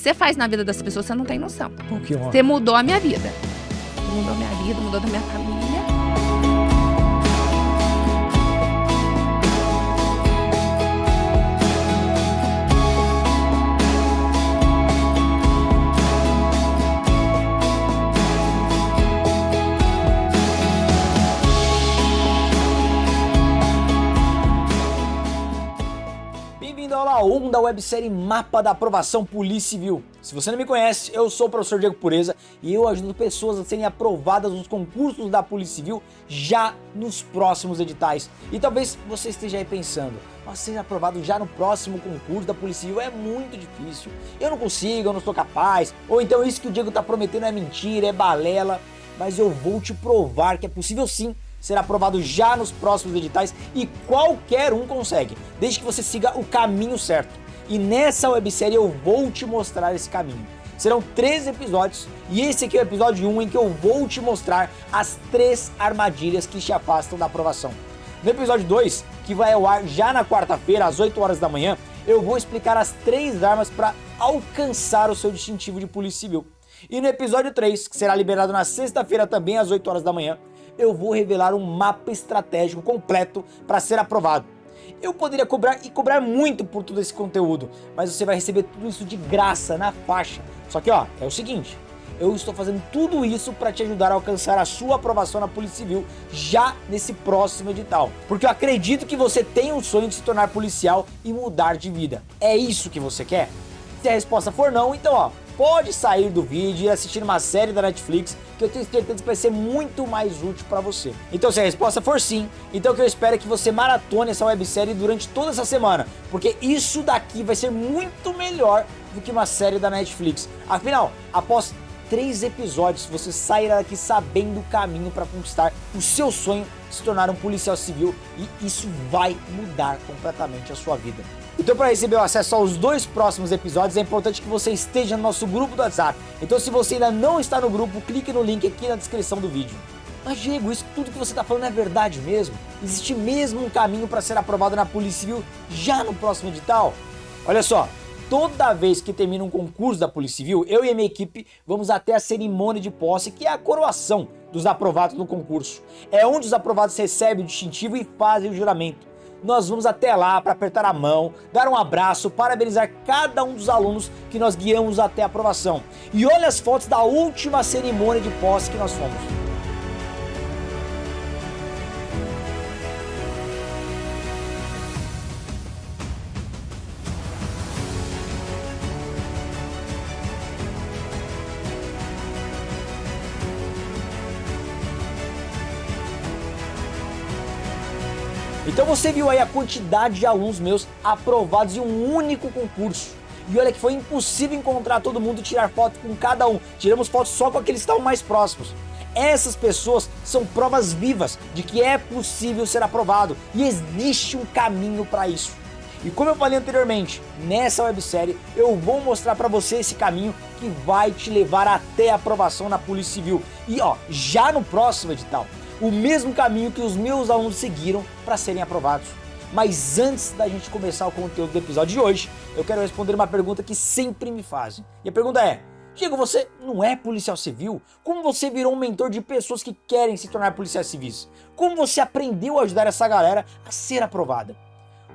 você faz na vida das pessoas, você não tem noção. Pô, que honra. Você mudou a minha vida. Mudou a minha vida, mudou da minha família. Bem-vindo ao aula 1 da websérie Mapa da Aprovação Polícia Civil. Se você não me conhece, eu sou o professor Diego Pureza e eu ajudo pessoas a serem aprovadas nos concursos da Polícia Civil já nos próximos editais. E talvez você esteja aí pensando, mas ser aprovado já no próximo concurso da Polícia Civil é muito difícil. Eu não consigo, eu não sou capaz. Ou então isso que o Diego está prometendo é mentira, é balela. Mas eu vou te provar que é possível sim ser aprovado já nos próximos editais e qualquer um consegue, desde que você siga o caminho certo. E nessa websérie eu vou te mostrar esse caminho. Serão 3 episódios e esse aqui é o episódio 1 em que eu vou te mostrar as 3 armadilhas que te afastam da aprovação. No episódio 2, que vai ao ar já na quarta-feira às 8 horas da manhã, eu vou explicar as 3 armas para alcançar o seu distintivo de Polícia Civil. E no episódio 3, que será liberado na sexta-feira também às 8 horas da manhã, eu vou revelar um mapa estratégico completo para ser aprovado. Eu poderia cobrar muito por todo esse conteúdo, mas você vai receber tudo isso de graça na faixa. Só que é o seguinte, eu estou fazendo tudo isso para te ajudar a alcançar a sua aprovação na Polícia Civil já nesse próximo edital. Porque eu acredito que você tem um sonho de se tornar policial e mudar de vida. É isso que você quer? Se a resposta for não, então pode sair do vídeo e assistir uma série da Netflix que eu tenho certeza que vai ser muito mais útil para você. Então se a resposta for sim, então o que eu espero é que você maratone essa websérie durante toda essa semana, porque isso daqui vai ser muito melhor do que uma série da Netflix. Afinal, após 3 episódios, você sairá daqui sabendo o caminho para conquistar o seu sonho de se tornar um policial civil e isso vai mudar completamente a sua vida. Então, para receber o acesso aos 2 próximos episódios, é importante que você esteja no nosso grupo do WhatsApp. Então, se você ainda não está no grupo, clique no link aqui na descrição do vídeo. Mas, Diego, isso tudo que você está falando é verdade mesmo? Existe mesmo um caminho para ser aprovado na Polícia Civil já no próximo edital? Olha só, toda vez que termina um concurso da Polícia Civil, eu e a minha equipe vamos até a cerimônia de posse, que é a coroação dos aprovados no concurso. É onde os aprovados recebem o distintivo e fazem o juramento. Nós vamos até lá para apertar a mão, dar um abraço, parabenizar cada um dos alunos que nós guiamos até a aprovação. E olha as fotos da última cerimônia de posse que nós fomos. Então você viu aí a quantidade de alunos meus aprovados em um único concurso. E olha que foi impossível encontrar todo mundo e tirar foto com cada um. Tiramos fotos só com aqueles que estavam mais próximos. Essas pessoas são provas vivas de que é possível ser aprovado e existe um caminho para isso. E como eu falei anteriormente, nessa websérie eu vou mostrar para você esse caminho que vai te levar até a aprovação na Polícia Civil. E já no próximo edital. O mesmo caminho que os meus alunos seguiram para serem aprovados. Mas antes da gente começar o conteúdo do episódio de hoje, eu quero responder uma pergunta que sempre me fazem. E a pergunta é: Diego, você não é policial civil? Como você virou um mentor de pessoas que querem se tornar policiais civis? Como você aprendeu a ajudar essa galera a ser aprovada?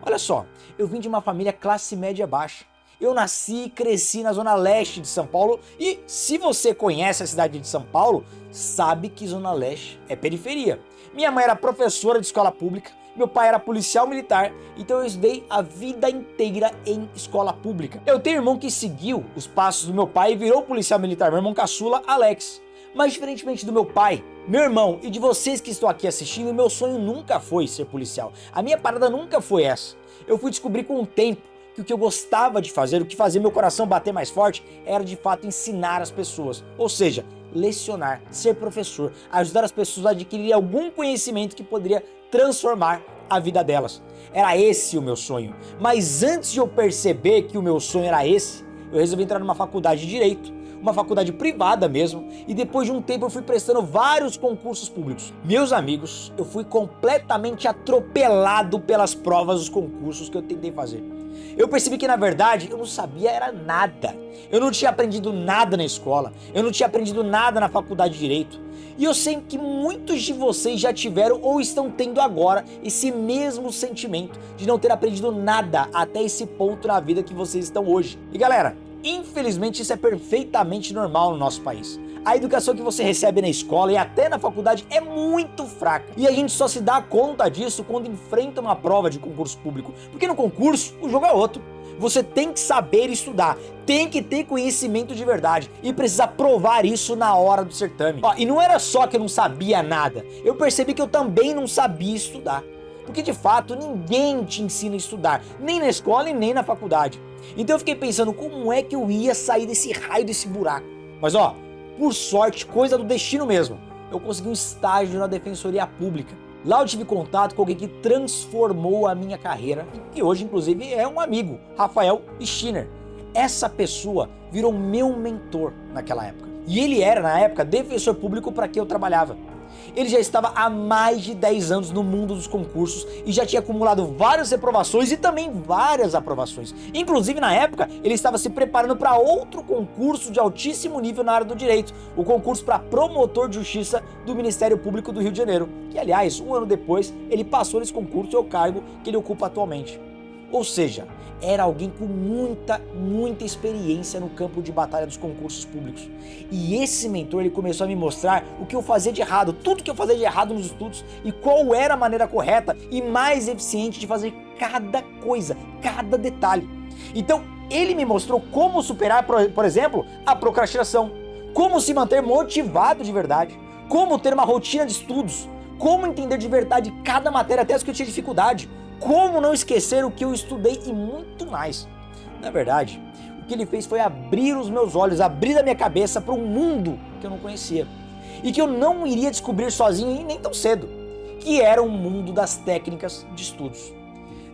Olha só, eu vim de uma família classe média baixa. Eu nasci e cresci na zona leste de São Paulo e se você conhece a cidade de São Paulo, sabe que zona leste é periferia. Minha mãe era professora de escola pública, meu pai era policial militar, então eu estudei a vida inteira em escola pública. Eu tenho um irmão que seguiu os passos do meu pai e virou policial militar, meu irmão caçula, Alex. Mas diferentemente do meu pai, meu irmão e de vocês que estão aqui assistindo, meu sonho nunca foi ser policial. A minha parada nunca foi essa. Eu fui descobrir com o tempo que o que eu gostava de fazer, o que fazia meu coração bater mais forte, era de fato ensinar as pessoas. Ou seja, lecionar, ser professor, ajudar as pessoas a adquirir algum conhecimento que poderia transformar a vida delas. Era esse o meu sonho. Mas antes de eu perceber que o meu sonho era esse, eu resolvi entrar numa faculdade de Direito, uma faculdade privada mesmo, e depois de um tempo eu fui prestando vários concursos públicos. Meus amigos, eu fui completamente atropelado pelas provas dos concursos que eu tentei fazer. Eu percebi que na verdade eu não sabia era nada. Eu não tinha aprendido nada na escola, eu não tinha aprendido nada na faculdade de Direito. E eu sei que muitos de vocês já tiveram ou estão tendo agora esse mesmo sentimento de não ter aprendido nada até esse ponto na vida que vocês estão hoje. E galera, infelizmente isso é perfeitamente normal no nosso país. A educação que você recebe na escola e até na faculdade é muito fraca. E a gente só se dá conta disso quando enfrenta uma prova de concurso público. Porque no concurso, o jogo é outro. Você tem que saber estudar, tem que ter conhecimento de verdade e precisa provar isso na hora do certame. E não era só que eu não sabia nada, eu percebi que eu também não sabia estudar. Porque de fato ninguém te ensina a estudar, nem na escola e nem na faculdade. Então eu fiquei pensando como é que eu ia sair desse raio, desse buraco. Mas por sorte, coisa do destino mesmo, eu consegui um estágio na Defensoria Pública. Lá eu tive contato com alguém que transformou a minha carreira e que hoje inclusive é um amigo, Rafael Schiner. Essa pessoa virou meu mentor naquela época. E ele era na época defensor público para quem eu trabalhava. Ele já estava há mais de 10 anos no mundo dos concursos e já tinha acumulado várias reprovações e também várias aprovações. Inclusive, na época, ele estava se preparando para outro concurso de altíssimo nível na área do direito, o concurso para promotor de justiça do Ministério Público do Rio de Janeiro, que, aliás, um ano depois, ele passou nesse concurso e é o cargo que ele ocupa atualmente. Ou seja, era alguém com muita experiência no campo de batalha dos concursos públicos. E esse mentor, ele começou a me mostrar o que eu fazia de errado, tudo que eu fazia de errado nos estudos e qual era a maneira correta e mais eficiente de fazer cada coisa, cada detalhe. Então, ele me mostrou como superar, por exemplo, a procrastinação, como se manter motivado de verdade, como ter uma rotina de estudos, como entender de verdade cada matéria, até as que eu tinha dificuldade, como não esquecer o que eu estudei e muito mais. Na verdade, o que ele fez foi abrir os meus olhos, abrir a minha cabeça para um mundo que eu não conhecia e que eu não iria descobrir sozinho e nem tão cedo, que era o mundo das técnicas de estudos.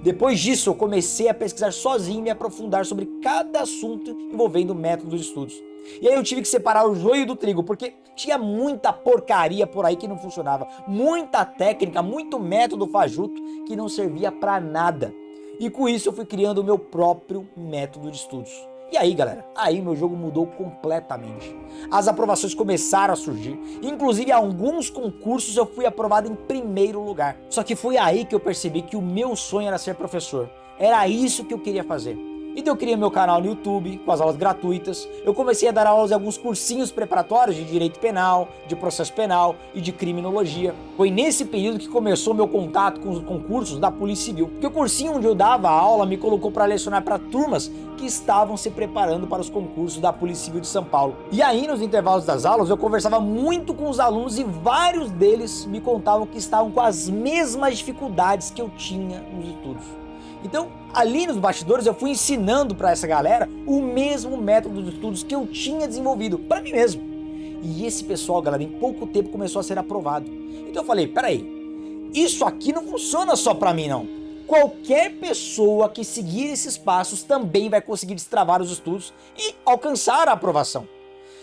Depois disso, eu comecei a pesquisar sozinho e me aprofundar sobre cada assunto envolvendo métodos de estudos. E aí eu tive que separar o joio do trigo, porque tinha muita porcaria por aí que não funcionava, muita técnica, muito método fajuto que não servia pra nada. E com isso eu fui criando o meu próprio método de estudos. E aí, galera, aí meu jogo mudou completamente. As aprovações começaram a surgir, inclusive alguns concursos eu fui aprovado em primeiro lugar. Só que foi aí que eu percebi que o meu sonho era ser professor. Era isso que eu queria fazer. Então eu criei meu canal no YouTube, com as aulas gratuitas, eu comecei a dar aulas em alguns cursinhos preparatórios de direito penal, de processo penal e de criminologia. Foi nesse período que começou meu contato com os concursos da Polícia Civil, porque o cursinho onde eu dava aula me colocou para lecionar para turmas que estavam se preparando para os concursos da Polícia Civil de São Paulo. E aí nos intervalos das aulas eu conversava muito com os alunos e vários deles me contavam que estavam com as mesmas dificuldades que eu tinha nos estudos. Então, ali nos bastidores eu fui ensinando para essa galera o mesmo método de estudos que eu tinha desenvolvido para mim mesmo. E esse pessoal, galera, em pouco tempo começou a ser aprovado. Então eu falei, peraí, isso aqui não funciona só para mim não. Qualquer pessoa que seguir esses passos também vai conseguir destravar os estudos e alcançar a aprovação.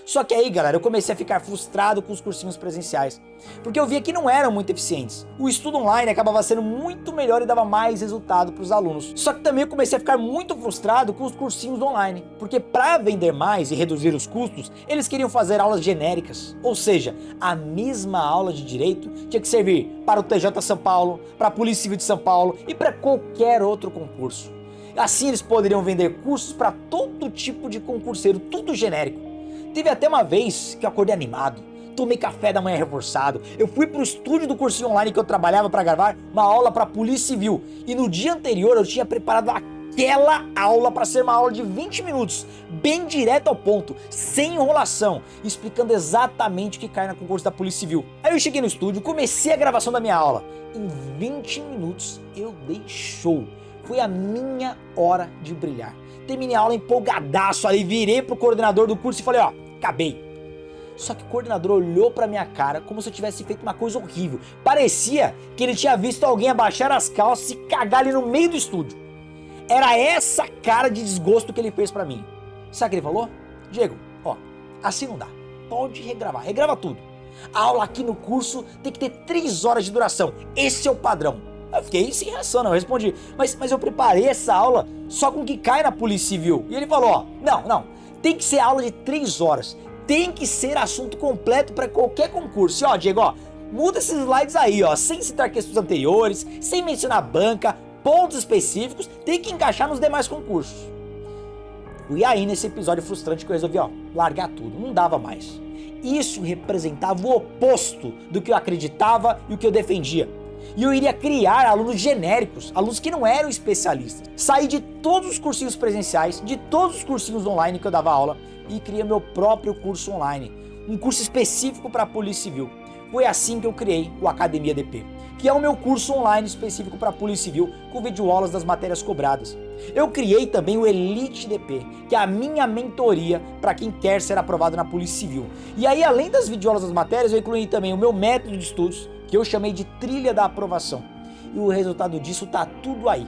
Só que aí, galera, eu comecei a ficar frustrado com os cursinhos presenciais, porque eu via que não eram muito eficientes. O estudo online acabava sendo muito melhor e dava mais resultado para os alunos. Só que também eu comecei a ficar muito frustrado com os cursinhos online, porque para vender mais e reduzir os custos, eles queriam fazer aulas genéricas. Ou seja, a mesma aula de direito tinha que servir para o TJ São Paulo, para a Polícia Civil de São Paulo e para qualquer outro concurso. Assim eles poderiam vender cursos para todo tipo de concurseiro, tudo genérico. Teve até uma vez que eu acordei animado, tomei café da manhã reforçado, eu fui pro estúdio do cursinho online que eu trabalhava para gravar uma aula para a Polícia Civil e no dia anterior eu tinha preparado aquela aula para ser uma aula de 20 minutos, bem direto ao ponto, sem enrolação, explicando exatamente o que cai no concurso da Polícia Civil. Aí eu cheguei no estúdio, comecei a gravação da minha aula, em 20 minutos eu dei show, foi a minha hora de brilhar. Terminei a aula empolgadaço ali, virei pro coordenador do curso e falei, acabei. Só que o coordenador olhou pra minha cara como se eu tivesse feito uma coisa horrível. Parecia que ele tinha visto alguém abaixar as calças e cagar ali no meio do estúdio. Era essa cara de desgosto que ele fez pra mim. Sabe o que ele falou? Diego, assim não dá. Pode regravar, regrava tudo. A aula aqui no curso tem que ter 3 horas de duração. Esse é o padrão. Eu fiquei sem reação, não, eu respondi. Mas eu preparei essa aula só com o que cai na Polícia Civil. E ele falou, ó, não, tem que ser aula de 3 horas. Tem que ser assunto completo para qualquer concurso. E ó, Diego, ó, muda esses slides aí, ó, sem citar questões anteriores, sem mencionar banca, pontos específicos, tem que encaixar nos demais concursos. E aí, nesse episódio frustrante que eu resolvi, ó, largar tudo, não dava mais. Isso representava o oposto do que eu acreditava e o que eu defendia. E eu iria criar alunos genéricos, alunos que não eram especialistas. Saí de todos os cursinhos presenciais, de todos os cursinhos online que eu dava aula e criei meu próprio curso online, um curso específico para a Polícia Civil. Foi assim que eu criei o Academia DP, que é o meu curso online específico para a Polícia Civil, com videoaulas das matérias cobradas. Eu criei também o Elite DP, que é a minha mentoria para quem quer ser aprovado na Polícia Civil. E aí, além das videoaulas das matérias, eu incluí também o meu método de estudos, que eu chamei de Trilha da Aprovação. E o resultado disso tá tudo aí.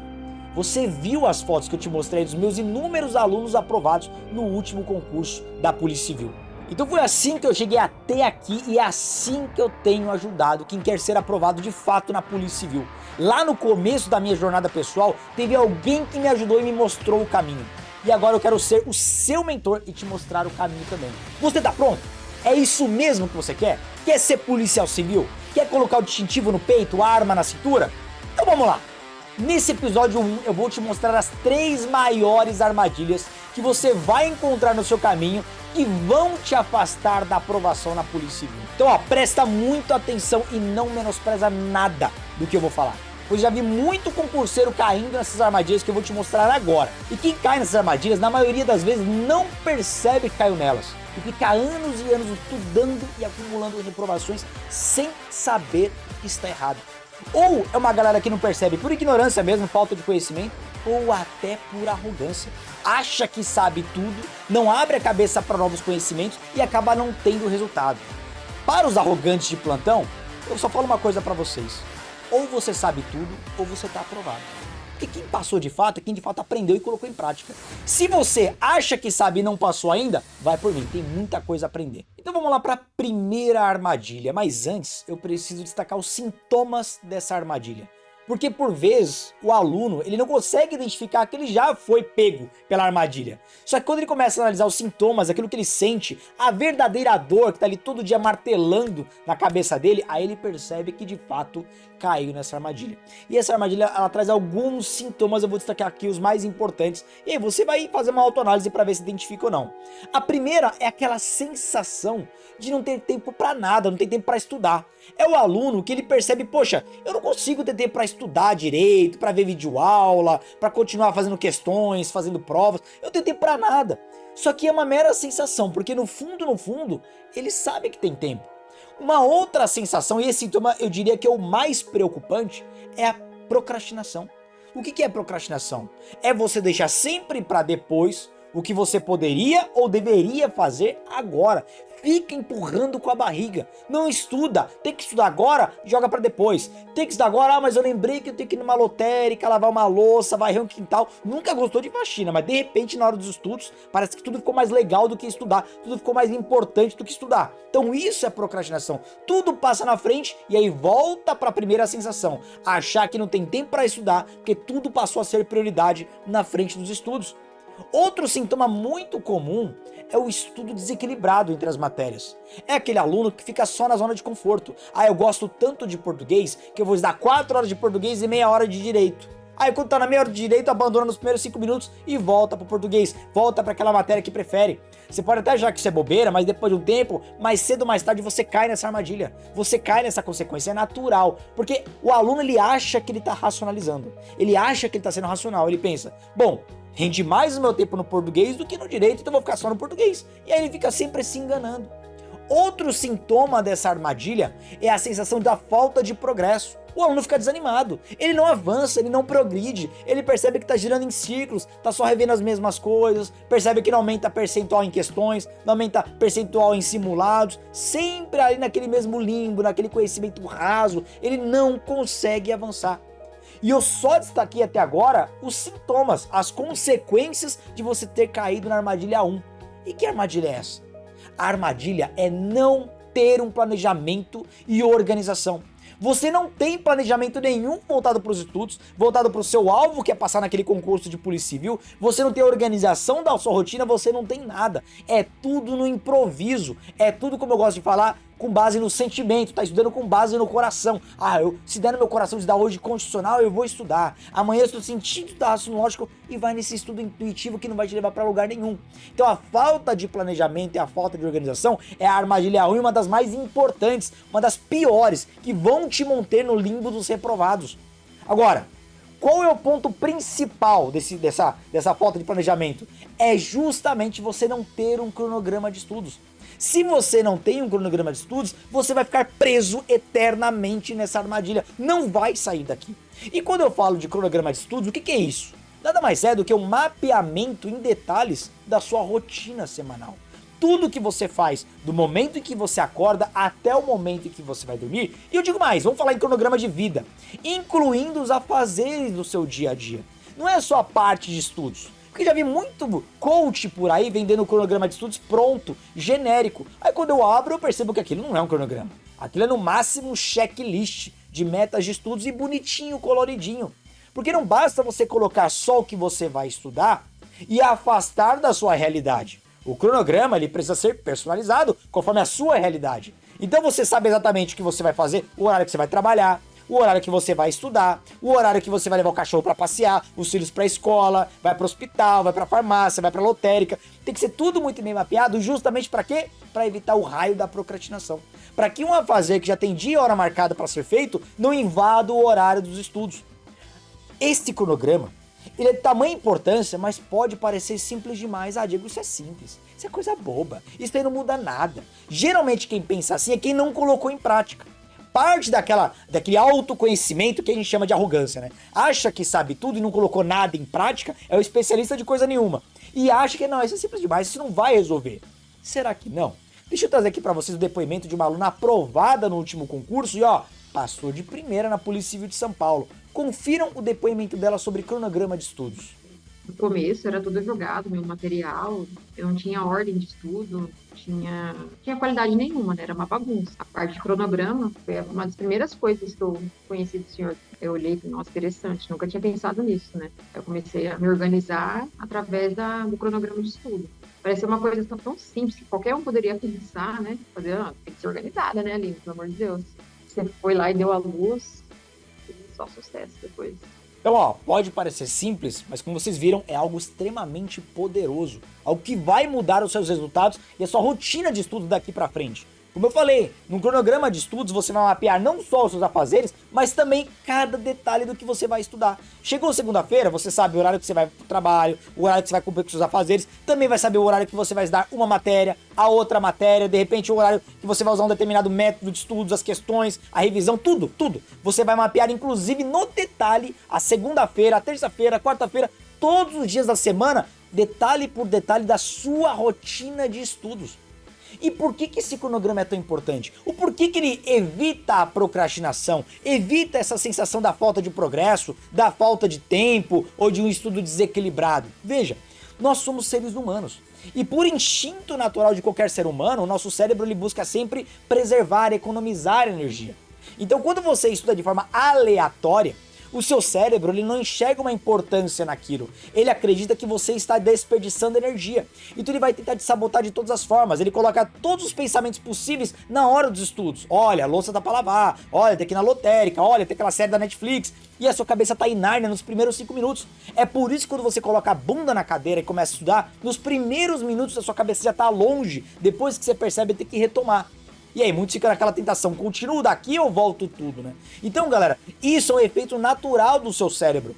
Você viu as fotos que eu te mostrei dos meus inúmeros alunos aprovados no último concurso da Polícia Civil. Então foi assim que eu cheguei até aqui e é assim que eu tenho ajudado quem quer ser aprovado de fato na Polícia Civil. Lá no começo da minha jornada pessoal, teve alguém que me ajudou e me mostrou o caminho. E agora eu quero ser o seu mentor e te mostrar o caminho também. Você tá pronto? É isso mesmo que você quer? Quer ser policial civil? Quer colocar o distintivo no peito, a arma na cintura? Então vamos lá! Nesse episódio 1 eu vou te mostrar as 3 maiores armadilhas que você vai encontrar no seu caminho que vão te afastar da aprovação na Polícia Civil. Então ó, presta muito atenção e não menospreza nada do que eu vou falar. Pois já vi muito concurseiro caindo nessas armadilhas que eu vou te mostrar agora. E quem cai nessas armadilhas, na maioria das vezes, não percebe que caiu nelas. E fica anos e anos estudando e acumulando reprovações sem saber que está errado. Ou é uma galera que não percebe por ignorância mesmo, falta de conhecimento, ou até por arrogância. Acha que sabe tudo, não abre a cabeça para novos conhecimentos e acaba não tendo resultado. Para os arrogantes de plantão, eu só falo uma coisa para vocês. Ou você sabe tudo, ou você está aprovado. Porque quem passou de fato é quem de fato aprendeu e colocou em prática. Se você acha que sabe e não passou ainda, vai por mim, tem muita coisa a aprender. Então vamos lá para a primeira armadilha, mas antes eu preciso destacar os sintomas dessa armadilha. Porque por vezes o aluno ele não consegue identificar que ele já foi pego pela armadilha. Só que quando ele começa a analisar os sintomas, aquilo que ele sente, a verdadeira dor que está ali todo dia martelando na cabeça dele, aí ele percebe que de fato caiu nessa armadilha. E essa armadilha ela traz alguns sintomas, eu vou destacar aqui os mais importantes. E aí você vai fazer uma autoanálise para ver se identifica ou não. A primeira é aquela sensação de não ter tempo para nada, não ter tempo para estudar. É o aluno que ele percebe, poxa, eu não consigo ter tempo para estudar direito, para ver videoaula, para continuar fazendo questões, fazendo provas, eu não tenho tempo para nada. Só que é uma mera sensação, porque no fundo, ele sabe que tem tempo. Uma outra sensação, e esse sintoma eu diria que é o mais preocupante, é a procrastinação. O que é procrastinação? É você deixar sempre para depois o que você poderia ou deveria fazer agora. Fica empurrando com a barriga. Não estuda. Tem que estudar agora, joga pra depois. Tem que estudar agora, mas eu lembrei que eu tenho que ir numa lotérica, lavar uma louça, varrer um quintal. Nunca gostou de faxina, mas de repente na hora dos estudos, parece que tudo ficou mais legal do que estudar. Tudo ficou mais importante do que estudar. Então isso é procrastinação. Tudo passa na frente e aí volta pra primeira sensação. Achar que não tem tempo pra estudar, porque tudo passou a ser prioridade na frente dos estudos. Outro sintoma muito comum é o estudo desequilibrado entre as matérias. É aquele aluno que fica só na zona de conforto. Ah, eu gosto tanto de português que eu vou estudar 4 horas de português e meia hora de direito. Aí quando tá na meia hora de direito, abandona nos primeiros 5 minutos e volta pro português. Volta para aquela matéria que prefere. Você pode até achar que isso é bobeira, mas depois de um tempo, mais cedo ou mais tarde, você cai nessa armadilha. Você cai nessa consequência, é natural. Porque o aluno, ele acha que ele tá racionalizando. Ele acha que ele tá sendo racional. Ele pensa, bom, rende mais o meu tempo no português do que no direito, então eu vou ficar só no português. E aí ele fica sempre se enganando. Outro sintoma dessa armadilha é a sensação da falta de progresso. O aluno fica desanimado, ele não avança, ele não progride, ele percebe que está girando em círculos, está só revendo as mesmas coisas, percebe que não aumenta percentual em questões, não aumenta percentual em simulados, sempre ali naquele mesmo limbo, naquele conhecimento raso, ele não consegue avançar. E eu só destaquei até agora os sintomas, as consequências de você ter caído na armadilha 1. E que armadilha é essa? A armadilha é não ter um planejamento e organização. Você não tem planejamento nenhum voltado para os estudos, voltado para o seu alvo, que é passar naquele concurso de polícia civil, você não tem organização da sua rotina, você não tem nada. É tudo no improviso, é tudo, como eu gosto de falar, com base no sentimento, tá estudando com base no coração. Se der no meu coração de dar hoje constitucional, eu vou estudar. Amanhã eu estou sentindo da raciocínio lógico e vai nesse estudo intuitivo que não vai te levar para lugar nenhum. Então a falta de planejamento e a falta de organização é a armadilha 1 e uma das mais importantes, uma das piores, que vão te manter no limbo dos reprovados. Agora, qual é o ponto principal dessa falta de planejamento? É justamente você não ter um cronograma de estudos. Se você não tem um cronograma de estudos, você vai ficar preso eternamente nessa armadilha, não vai sair daqui. E quando eu falo de cronograma de estudos, o que é isso? Nada mais é do que um mapeamento em detalhes da sua rotina semanal. Tudo que você faz do momento em que você acorda até o momento em que você vai dormir. E eu digo mais, vamos falar em cronograma de vida, incluindo os afazeres do seu dia a dia. Não é só a parte de estudos. Porque já vi muito coach por aí vendendo o cronograma de estudos pronto, genérico. Aí quando eu abro eu percebo que aquilo não é um cronograma. Aquilo é no máximo um checklist de metas de estudos e bonitinho, coloridinho. Porque não basta você colocar só o que você vai estudar e afastar da sua realidade. O cronograma ele precisa ser personalizado conforme a sua realidade. Então você sabe exatamente o que você vai fazer, o horário que você vai trabalhar, o horário que você vai estudar, o horário que você vai levar o cachorro pra passear, os filhos pra escola, vai pro hospital, vai pra farmácia, vai pra lotérica. Tem que ser tudo muito bem mapeado, justamente pra quê? Pra evitar o raio da procrastinação. Pra que um afazer que já tem dia e hora marcada pra ser feito, não invada o horário dos estudos. Este cronograma, ele é de tamanha importância, mas pode parecer simples demais. Diego, isso é simples, isso é coisa boba, isso aí não muda nada. Geralmente quem pensa assim é quem não colocou em prática. Parte daquele autoconhecimento que a gente chama de arrogância, né? Acha que sabe tudo e não colocou nada em prática, é o especialista de coisa nenhuma. E acha que não, isso é simples demais, isso não vai resolver. Será que não? Deixa eu trazer aqui pra vocês o depoimento de uma aluna aprovada no último concurso e passou de primeira na Polícia Civil de São Paulo. Confiram o depoimento dela sobre cronograma de estudos. No começo era tudo jogado, meu material, eu não tinha ordem de estudo, tinha qualidade nenhuma, né? Era uma bagunça. A parte de cronograma foi uma das primeiras coisas que eu conheci do senhor. Eu olhei e falei, nossa, interessante, nunca tinha pensado nisso, né? Eu comecei a me organizar através do cronograma de estudo. Parecia uma coisa tão simples que qualquer um poderia pensar, né? Tem que ser organizada, né, Aline? Pelo amor de Deus. Você foi lá e deu a luz, e só sucesso depois. Então, pode parecer simples, mas como vocês viram, é algo extremamente poderoso. Algo que vai mudar os seus resultados e a sua rotina de estudo daqui pra frente. Como eu falei, no cronograma de estudos você vai mapear não só os seus afazeres, mas também cada detalhe do que você vai estudar. Chegou segunda-feira, você sabe o horário que você vai pro trabalho, o horário que você vai cumprir com os seus afazeres, também vai saber o horário que você vai estudar uma matéria, a outra matéria, de repente o horário que você vai usar um determinado método de estudos, as questões, a revisão, tudo. Você vai mapear inclusive no detalhe a segunda-feira, a terça-feira, a quarta-feira, todos os dias da semana, detalhe por detalhe da sua rotina de estudos. E por que esse cronograma é tão importante? O porquê que ele evita a procrastinação, evita essa sensação da falta de progresso, da falta de tempo ou de um estudo desequilibrado? Veja, nós somos seres humanos e por instinto natural de qualquer ser humano, o nosso cérebro ele busca sempre preservar, economizar energia. Então quando você estuda de forma aleatória, o seu cérebro ele não enxerga uma importância naquilo. Ele acredita que você está desperdiçando energia. Então ele vai tentar te sabotar de todas as formas. Ele coloca todos os pensamentos possíveis na hora dos estudos. Olha, a louça tá pra lavar. Olha, tem que ir na lotérica. Olha, tem aquela série da Netflix. E a sua cabeça tá em Nárnia nos primeiros 5 minutos. É por isso que quando você coloca a bunda na cadeira e começa a estudar, nos primeiros minutos a sua cabeça já tá longe. Depois que você percebe, tem que retomar. E aí, muitos ficam naquela tentação, continuo daqui ou volto tudo, né? Então, galera, isso é um efeito natural do seu cérebro.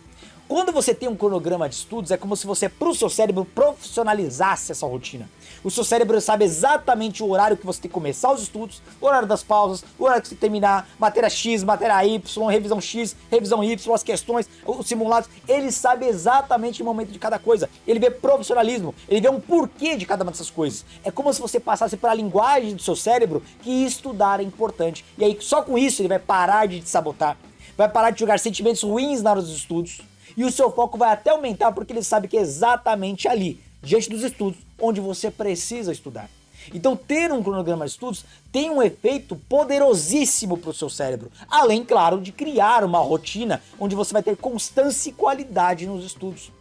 Quando você tem um cronograma de estudos, é como se você, pro seu cérebro, profissionalizasse essa rotina. O seu cérebro sabe exatamente o horário que você tem que começar os estudos, o horário das pausas, o horário que você terminar, matéria X, matéria Y, revisão X, revisão Y, as questões, os simulados. Ele sabe exatamente o momento de cada coisa. Ele vê profissionalismo, ele vê um porquê de cada uma dessas coisas. É como se você passasse pela linguagem do seu cérebro que estudar é importante. E aí, só com isso, ele vai parar de te sabotar, vai parar de jogar sentimentos ruins na hora dos estudos. E o seu foco vai até aumentar porque ele sabe que é exatamente ali, diante dos estudos, onde você precisa estudar. Então ter um cronograma de estudos tem um efeito poderosíssimo para o seu cérebro, além, claro, de criar uma rotina onde você vai ter constância e qualidade nos estudos.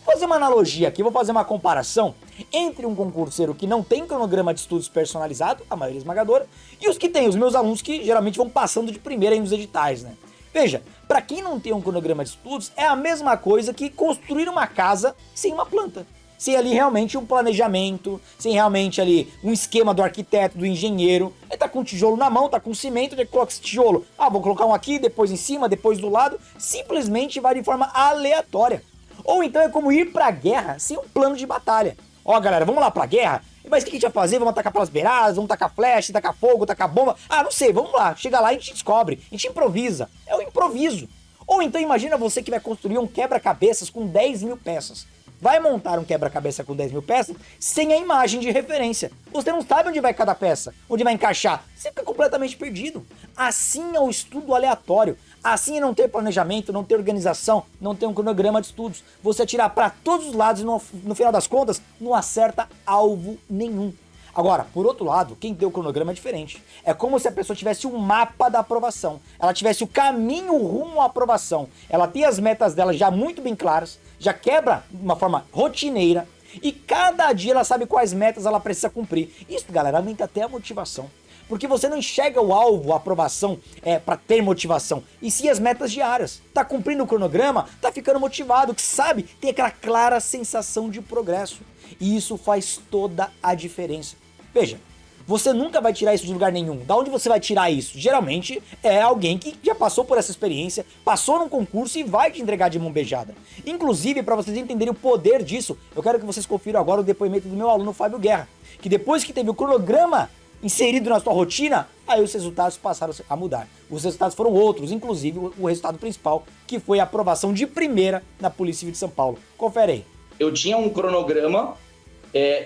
Vou fazer uma analogia aqui, vou fazer uma comparação entre um concurseiro que não tem cronograma de estudos personalizado, a maioria esmagadora, e os que tem, os meus alunos que geralmente vão passando de primeira aí nos editais, né? Veja, para quem não tem um cronograma de estudos, é a mesma coisa que construir uma casa sem uma planta. Sem ali realmente um planejamento, sem realmente ali um esquema do arquiteto, do engenheiro. Ele tá com tijolo na mão, tá com cimento, ele coloca esse tijolo. Ah, vou colocar um aqui, depois em cima, depois do lado. Simplesmente vai de forma aleatória. Ou então é como ir pra guerra sem um plano de batalha. Ó, galera, vamos lá pra guerra? Mas o que a gente vai fazer? Vamos atacar pelas beiradas, vamos tacar flecha, tacar fogo, tacar bomba? Ah, não sei, vamos lá. Chega lá e a gente descobre, a gente improvisa. É o improviso. Ou então imagina você que vai construir um quebra-cabeças com 10 mil peças. Vai montar um quebra-cabeça com 10 mil peças sem a imagem de referência. Você não sabe onde vai cada peça, onde vai encaixar. Você fica completamente perdido. Assim é o estudo aleatório. Assim é não ter planejamento, não ter organização, não ter um cronograma de estudos. Você atirar para todos os lados e no final das contas não acerta alvo nenhum. Agora, por outro lado, quem tem o cronograma é diferente. É como se a pessoa tivesse um mapa da aprovação. Ela tivesse o caminho rumo à aprovação. Ela tem as metas dela já muito bem claras, já quebra de uma forma rotineira e cada dia ela sabe quais metas ela precisa cumprir. Isso, galera, aumenta até a motivação. Porque você não enxerga o alvo, a aprovação, para ter motivação, e sim as metas diárias. Tá cumprindo o cronograma, tá ficando motivado, que sabe, tem aquela clara sensação de progresso. E isso faz toda a diferença. Veja, você nunca vai tirar isso de lugar nenhum. Da onde você vai tirar isso? Geralmente é alguém que já passou por essa experiência, passou num concurso e vai te entregar de mão beijada. Inclusive, para vocês entenderem o poder disso, eu quero que vocês confiram agora o depoimento do meu aluno Fábio Guerra, que depois que teve o cronograma inserido na sua rotina, aí os resultados passaram a mudar. Os resultados foram outros, inclusive o resultado principal, que foi a aprovação de primeira na Polícia Civil de São Paulo. Confere aí. Eu tinha um cronograma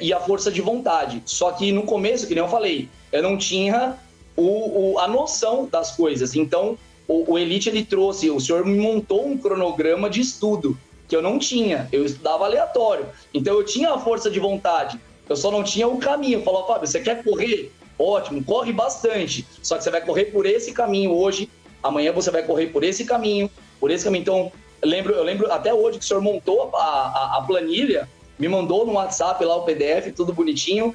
e a força de vontade, só que no começo, que nem eu falei, eu não tinha a noção das coisas. Então, o Elite, ele trouxe, o senhor me montou um cronograma de estudo, que eu não tinha, eu estudava aleatório. Então, eu tinha a força de vontade, eu só não tinha o caminho. Falou, Fábio, você quer correr? Ótimo, corre bastante. Só que você vai correr por esse caminho hoje, amanhã você vai correr por esse caminho, Então, eu lembro até hoje que o senhor montou a planilha, me mandou no WhatsApp lá o PDF, tudo bonitinho.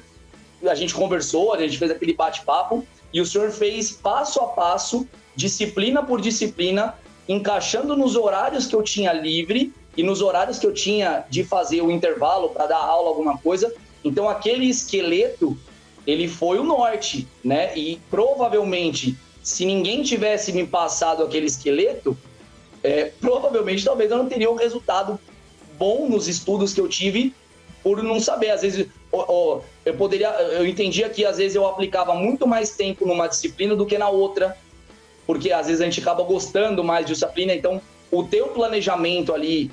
A gente conversou, a gente fez aquele bate-papo e o senhor fez passo a passo, disciplina por disciplina, encaixando nos horários que eu tinha livre e nos horários que eu tinha de fazer o intervalo para dar aula, alguma coisa. Então, aquele esqueleto, ele foi o norte, né? E provavelmente, se ninguém tivesse me passado aquele esqueleto, provavelmente, talvez eu não teria um resultado bom nos estudos que eu tive por não saber. Às vezes, eu entendia que às vezes eu aplicava muito mais tempo numa disciplina do que na outra, porque às vezes a gente acaba gostando mais de disciplina. Então, o teu planejamento ali,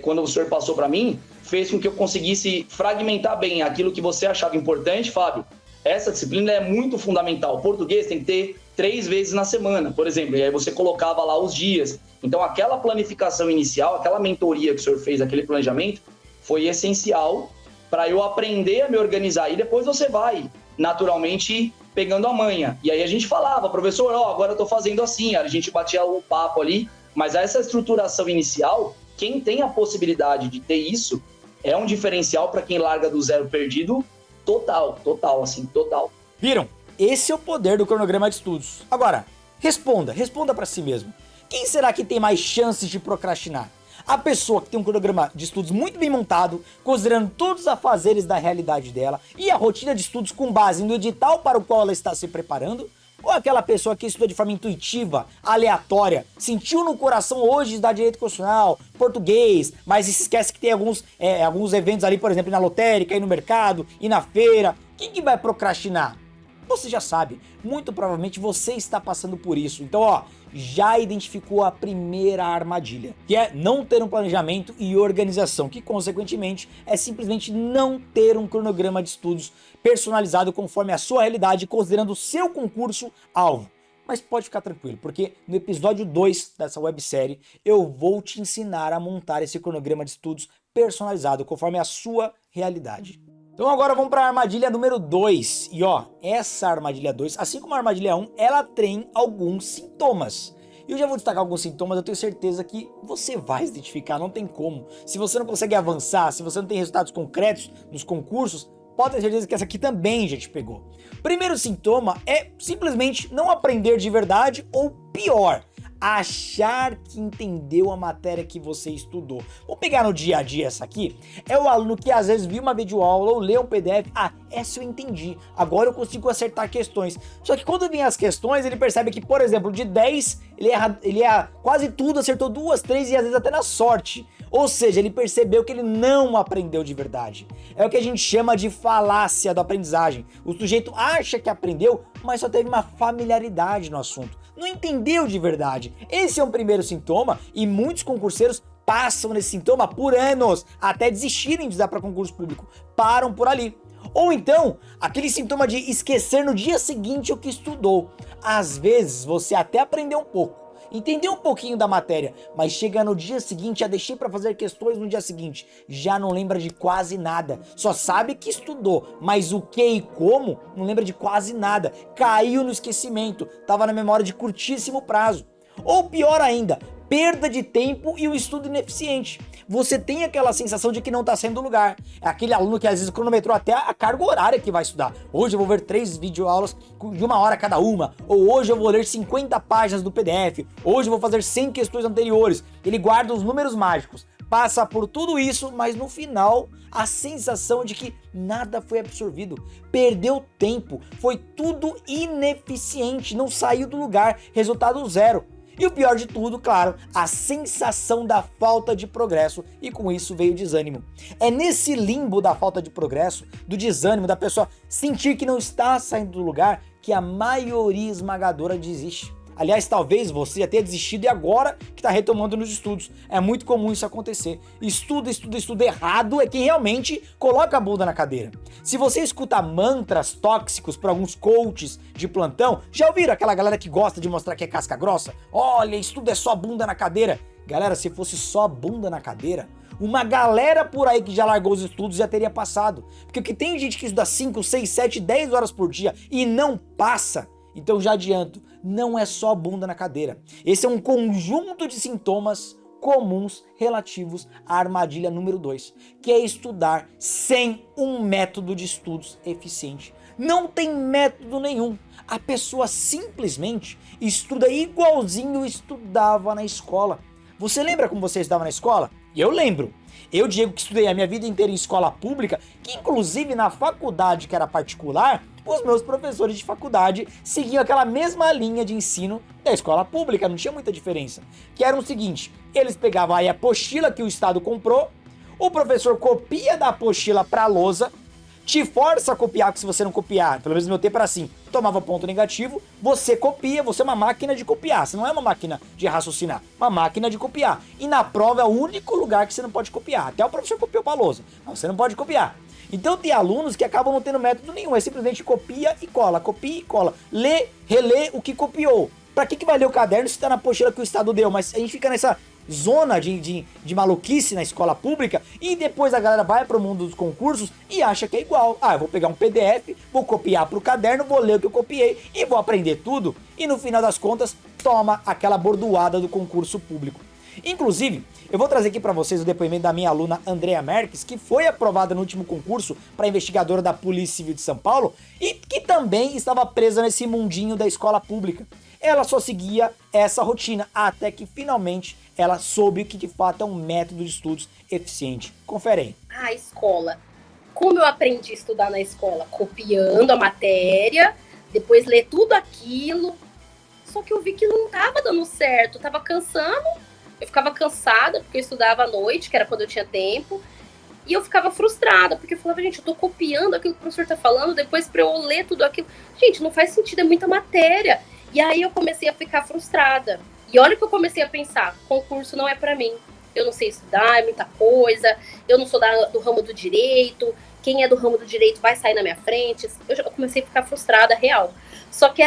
quando o senhor passou para mim, fez com que eu conseguisse fragmentar bem aquilo que você achava importante, Fábio. Essa disciplina é muito fundamental. O português tem que ter 3 vezes na semana, por exemplo, e aí você colocava lá os dias. Então, aquela planificação inicial, aquela mentoria que o senhor fez, aquele planejamento, foi essencial para eu aprender a me organizar. E depois você vai, naturalmente, pegando a manha. E aí a gente falava, professor, agora eu estou fazendo assim, a gente batia o papo ali, mas essa estruturação inicial, quem tem a possibilidade de ter isso, é um diferencial para quem larga do zero perdido, total. Viram? Esse é o poder do cronograma de estudos. Agora, responda para si mesmo. Quem será que tem mais chances de procrastinar? A pessoa que tem um cronograma de estudos muito bem montado, considerando todos os afazeres da realidade dela e a rotina de estudos com base no edital para o qual ela está se preparando? Ou aquela pessoa que estuda de forma intuitiva, aleatória, sentiu no coração hoje estudar direito constitucional, português, mas esquece que tem alguns eventos ali, por exemplo, na lotérica, e no mercado, e na feira. Quem que vai procrastinar? Você já sabe, muito provavelmente você está passando por isso. Então, já identificou a primeira armadilha, que é não ter um planejamento e organização, que consequentemente é simplesmente não ter um cronograma de estudos personalizado conforme a sua realidade, considerando o seu concurso alvo. Mas pode ficar tranquilo, porque no episódio 2 dessa websérie eu vou te ensinar a montar esse cronograma de estudos personalizado conforme a sua realidade. Então agora vamos para a armadilha número 2. E ó, essa armadilha 2, assim como a armadilha 1, ela tem alguns sintomas. E eu já vou destacar alguns sintomas, eu tenho certeza que você vai se identificar, não tem como. Se você não consegue avançar, se você não tem resultados concretos nos concursos, pode ter certeza que essa aqui também já te pegou. Primeiro sintoma é simplesmente não aprender de verdade ou pior, achar que entendeu a matéria que você estudou. Vamos pegar no dia a dia essa aqui. É o aluno que às vezes viu uma videoaula ou leu um PDF. Ah, essa eu entendi. Agora eu consigo acertar questões. Só que quando vem as questões, ele percebe que, por exemplo, de 10, ele erra quase tudo, acertou 2, 3 e às vezes até na sorte. Ou seja, ele percebeu que ele não aprendeu de verdade. É o que a gente chama de falácia da aprendizagem. O sujeito acha que aprendeu, mas só teve uma familiaridade no assunto. Não entendeu de verdade. Esse é um primeiro sintoma e muitos concurseiros passam nesse sintoma por anos, até desistirem de estudar para concurso público. Param por ali. Ou então, aquele sintoma de esquecer no dia seguinte o que estudou. Às vezes, você até aprendeu um pouco, entendeu um pouquinho da matéria, mas chega no dia seguinte, já deixei para fazer questões no dia seguinte, já não lembra de quase nada, só sabe que estudou, mas o que e como, não lembra de quase nada, caiu no esquecimento, estava na memória de curtíssimo prazo. Ou pior ainda, perda de tempo e o estudo ineficiente. Você tem aquela sensação de que não está saindo do lugar. É aquele aluno que às vezes cronometrou até a carga horária que vai estudar. Hoje eu vou ver 3 videoaulas de 1 hora cada uma. Ou hoje eu vou ler 50 páginas do PDF. Hoje eu vou fazer 100 questões anteriores. Ele guarda os números mágicos. Passa por tudo isso, mas no final a sensação de que nada foi absorvido. Perdeu tempo. Foi tudo ineficiente. Não saiu do lugar. Resultado zero. E o pior de tudo, claro, a sensação da falta de progresso, e com isso veio o desânimo. É nesse limbo da falta de progresso, do desânimo, da pessoa sentir que não está saindo do lugar, que a maioria esmagadora desiste. Aliás, talvez você já tenha desistido e agora que está retomando nos estudos. É muito comum isso acontecer. Estuda errado é quem realmente coloca a bunda na cadeira. Se você escuta mantras tóxicos por alguns coaches de plantão, já ouviram aquela galera que gosta de mostrar que é casca grossa? Olha, estudo é só bunda na cadeira. Galera, se fosse só bunda na cadeira, uma galera por aí que já largou os estudos já teria passado. Porque que tem gente que estuda 5, 6, 7, 10 horas por dia e não passa. Então já adianto, não é só bunda na cadeira. Esse é um conjunto de sintomas comuns relativos à armadilha número 2, que é estudar sem um método de estudos eficiente. Não tem método nenhum. A pessoa simplesmente estuda igualzinho estudava na escola. Você lembra como você estudava na escola? Eu lembro. Eu, Diego, que estudei a minha vida inteira em escola pública, que inclusive na faculdade que era particular, os meus professores de faculdade seguiam aquela mesma linha de ensino da escola pública, não tinha muita diferença. Que era o seguinte, eles pegavam aí a apostila que o Estado comprou, o professor copia da apostila pra lousa, te força a copiar, porque se você não copiar, pelo menos no meu tempo era assim, tomava ponto negativo, você copia, você é uma máquina de copiar, você não é uma máquina de raciocinar, uma máquina de copiar. E na prova é o único lugar que você não pode copiar, até o professor copiou pra lousa, mas você não pode copiar. Então tem alunos que acabam não tendo método nenhum, é simplesmente copia e cola, lê, relê o que copiou. Pra que vai ler o caderno se tá na apostila que o Estado deu? Mas a gente fica nessa zona de maluquice na escola pública e depois a galera vai pro mundo dos concursos e acha que é igual. Ah, eu vou pegar um PDF, vou copiar pro caderno, vou ler o que eu copiei e vou aprender tudo. E no final das contas, toma aquela bordoada do concurso público. Inclusive, eu vou trazer aqui para vocês o depoimento da minha aluna Andrea Merques, que foi aprovada no último concurso para investigadora da Polícia Civil de São Paulo e que também estava presa nesse mundinho da escola pública. Ela só seguia essa rotina até que finalmente ela soube o que de fato é um método de estudos eficiente. Confere aí. A escola. Como eu aprendi a estudar na escola? Copiando a matéria, depois ler tudo aquilo. Só que eu vi que não estava dando certo, estava cansando. Eu ficava cansada porque eu estudava à noite, que era quando eu tinha tempo. E eu ficava frustrada, porque eu falava, gente, eu tô copiando aquilo que o professor tá falando, depois pra eu ler tudo aquilo. Gente, não faz sentido, é muita matéria. E aí eu comecei a ficar frustrada. E olha o que eu comecei a pensar, concurso não é pra mim. Eu não sei estudar, é muita coisa, eu não sou do ramo do direito, quem é do ramo do direito vai sair na minha frente. Eu comecei a ficar frustrada, real. Só que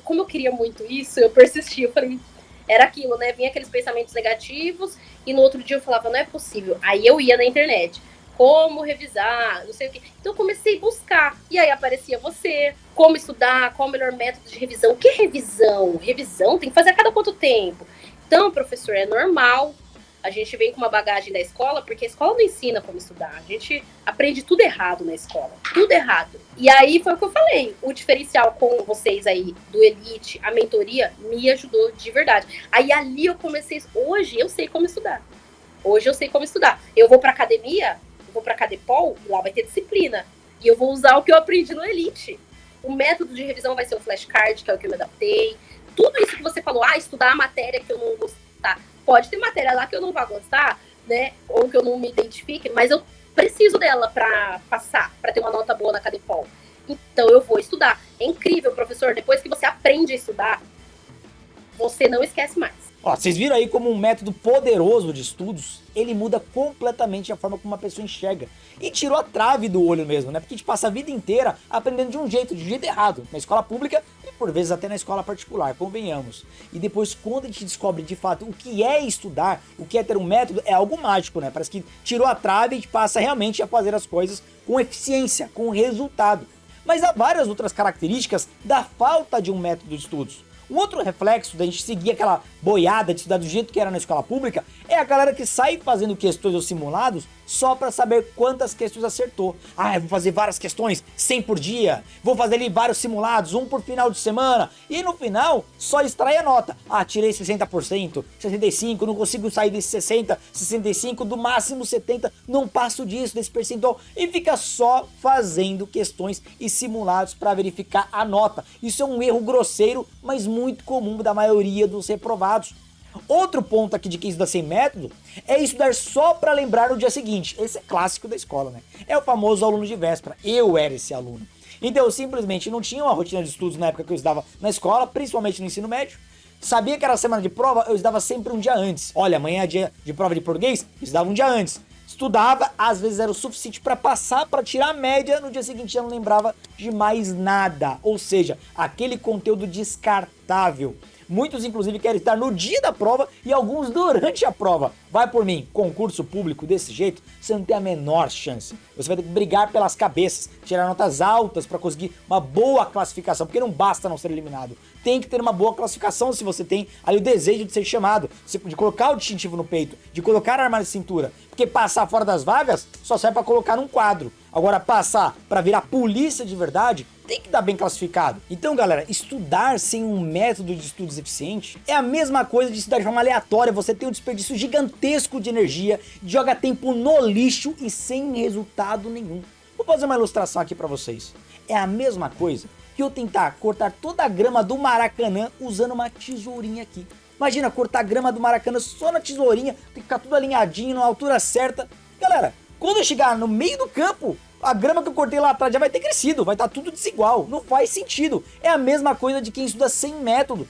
como eu queria muito isso, eu persisti, eu falei, era aquilo, né? Vinha aqueles pensamentos negativos e no outro dia eu falava, não é possível. Aí eu ia na internet. como revisar, não sei o quê. Então eu comecei a buscar. E aí aparecia você, como estudar, qual o melhor método de revisão. O que é revisão? Revisão tem que fazer a cada quanto tempo? Então, professor, é normal. A gente vem com uma bagagem da escola, porque a escola não ensina como estudar. A gente aprende tudo errado na escola. Tudo errado. E aí foi o que eu falei. O diferencial com vocês aí, do Elite, a mentoria, me ajudou de verdade. Aí ali eu comecei... Hoje eu sei como estudar. Hoje eu sei como estudar. Eu vou pra academia, eu vou pra Cadepol, e lá vai ter disciplina. E eu vou usar o que eu aprendi no Elite. O método de revisão vai ser o flashcard, que é o que eu me adaptei. Tudo isso que você falou, estudar a matéria que eu não gostar. Pode ter matéria lá que eu não vá gostar, né? Ou que eu não me identifique, mas eu preciso dela pra passar, pra ter uma nota boa na Cadepol. Então eu vou estudar. É incrível, professor, depois que você aprende a estudar, você não esquece mais. Ó, vocês viram aí como um método poderoso de estudos, ele muda completamente a forma como uma pessoa enxerga. E tirou a trave do olho mesmo, né? Porque a gente passa a vida inteira aprendendo de um jeito errado, na escola pública e por vezes até na escola particular, convenhamos. E depois, quando a gente descobre de fato o que é estudar, o que é ter um método, é algo mágico, né? Parece que tirou a trave e a gente passa realmente a fazer as coisas com eficiência, com resultado. Mas há várias outras características da falta de um método de estudos. Um outro reflexo da gente seguir aquela boiada de estudar do jeito que era na escola pública é a galera que sai fazendo questões ou simulados só para saber quantas questões acertou. Eu vou fazer várias questões, 100 por dia, vou fazer ali vários simulados, um por final de semana, e no final só extrai a nota. Tirei 60%, 65%, não consigo sair desse 60%, 65%, do máximo 70%, não passo disso, desse percentual, e fica só fazendo questões e simulados para verificar a nota. Isso é um erro grosseiro, mas muito comum da maioria dos reprovados. Outro ponto aqui de quem estuda sem método é estudar só para lembrar no dia seguinte. Esse é clássico da escola, né? É o famoso aluno de véspera. Eu era esse aluno. Então eu simplesmente não tinha uma rotina de estudos na época que eu estudava na escola, principalmente no ensino médio. Sabia que era semana de prova, eu estudava sempre um dia antes. Olha, amanhã é dia de prova de português, eu estudava um dia antes. Estudava, às vezes era o suficiente para passar, para tirar a média, no dia seguinte já não lembrava de mais nada. Ou seja, aquele conteúdo descartável. Muitos, inclusive, querem estar no dia da prova e alguns durante a prova. Vai por mim, concurso público desse jeito, você não tem a menor chance. Você vai ter que brigar pelas cabeças, tirar notas altas para conseguir uma boa classificação, porque não basta não ser eliminado. Tem que ter uma boa classificação se você tem ali o desejo de ser chamado, de colocar o distintivo no peito, de colocar a arma de cintura. Porque passar fora das vagas só serve para colocar num quadro. Agora, passar para virar polícia de verdade, tem que estar bem classificado. Então, galera, estudar sem um método de estudos eficiente é a mesma coisa de estudar de forma aleatória. Você tem um desperdício gigantesco de energia, joga tempo no lixo e sem resultado nenhum. Vou fazer uma ilustração aqui para vocês. É a mesma coisa que eu tentar cortar toda a grama do Maracanã usando uma tesourinha aqui. Imagina cortar a grama do Maracanã só na tesourinha, tem que ficar tudo alinhadinho, na altura certa. Galera, quando eu chegar no meio do campo, a grama que eu cortei lá atrás já vai ter crescido, vai estar tudo desigual, não faz sentido. É a mesma coisa de quem estuda sem método.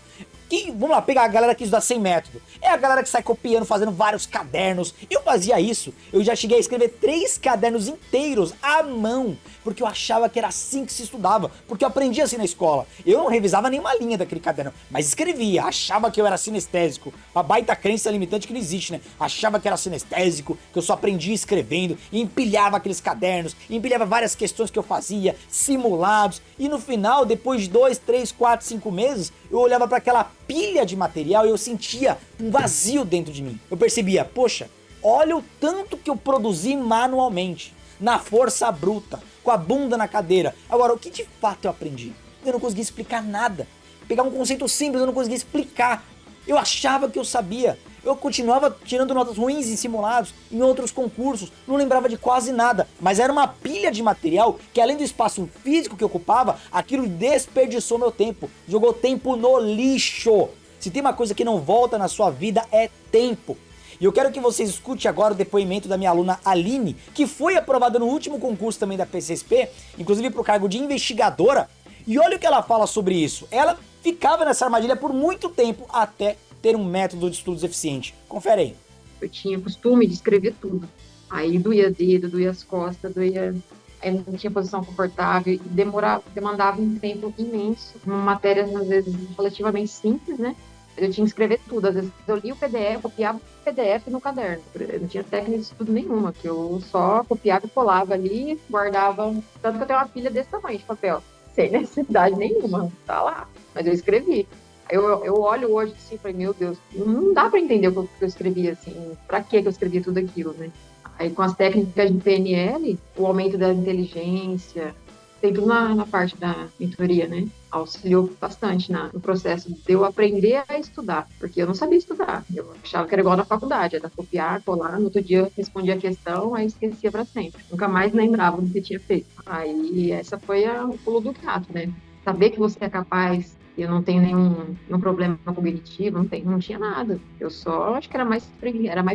Vamos lá, pegar a galera que estuda sem método. É a galera que sai copiando, fazendo vários cadernos. Eu fazia isso, eu já cheguei a escrever 3 cadernos inteiros à mão, porque eu achava que era assim que se estudava, porque eu aprendi assim na escola. Eu não revisava nenhuma linha daquele caderno, mas escrevia, achava que eu era sinestésico. Uma baita crença limitante que não existe, né? Achava que era sinestésico, que eu só aprendia escrevendo, e empilhava aqueles cadernos, empilhava várias questões que eu fazia, simulados, e no final, depois de 2, 3, 4, 5 meses, eu olhava para aquela pilha de material e eu sentia um vazio dentro de mim. Eu percebia, poxa, olha o tanto que eu produzi manualmente, na força bruta, com a bunda na cadeira. Agora, o que de fato eu aprendi? Eu não conseguia explicar nada. Pegar um conceito simples, eu não conseguia explicar. Eu achava que eu sabia. Eu continuava tirando notas ruins em simulados, em outros concursos, não lembrava de quase nada, mas era uma pilha de material que, além do espaço físico que ocupava, aquilo desperdiçou meu tempo, jogou tempo no lixo. Se tem uma coisa que não volta na sua vida é tempo. E eu quero que vocês escutem agora o depoimento da minha aluna Aline, que foi aprovada no último concurso também da PCSP, inclusive para o cargo de investigadora, e olha o que ela fala sobre isso. Ela ficava nessa armadilha por muito tempo até ter um método de estudos eficiente. Confere aí. Eu tinha costume de escrever tudo. Aí doía dedo, doía as costas, doía... Aí não tinha posição confortável e demandava um tempo imenso. Uma matéria, às vezes, relativamente simples, né? Eu tinha que escrever tudo. Às vezes eu li o PDF, copiava o PDF no caderno. Eu não tinha técnica de estudo nenhuma, que eu só copiava e colava ali, guardava. Tanto que eu tenho uma pilha desse tamanho de papel, sem necessidade nenhuma, tá lá. Mas eu escrevi. Eu olho hoje assim e falei, meu Deus, não dá para entender o que eu escrevi assim, para que eu escrevia tudo aquilo, né? Aí com as técnicas de PNL, o aumento da inteligência, tem tudo na parte da mentoria, né? Auxiliou bastante no processo de eu aprender a estudar, porque eu não sabia estudar. Eu achava que era igual na faculdade, era copiar, colar, no outro dia respondia a questão, aí esquecia para sempre. Nunca mais lembrava do que tinha feito. Aí essa foi o pulo do gato, né? Saber que você é capaz. Eu não tenho nenhum problema cognitivo, não tinha nada. Eu só acho que era mais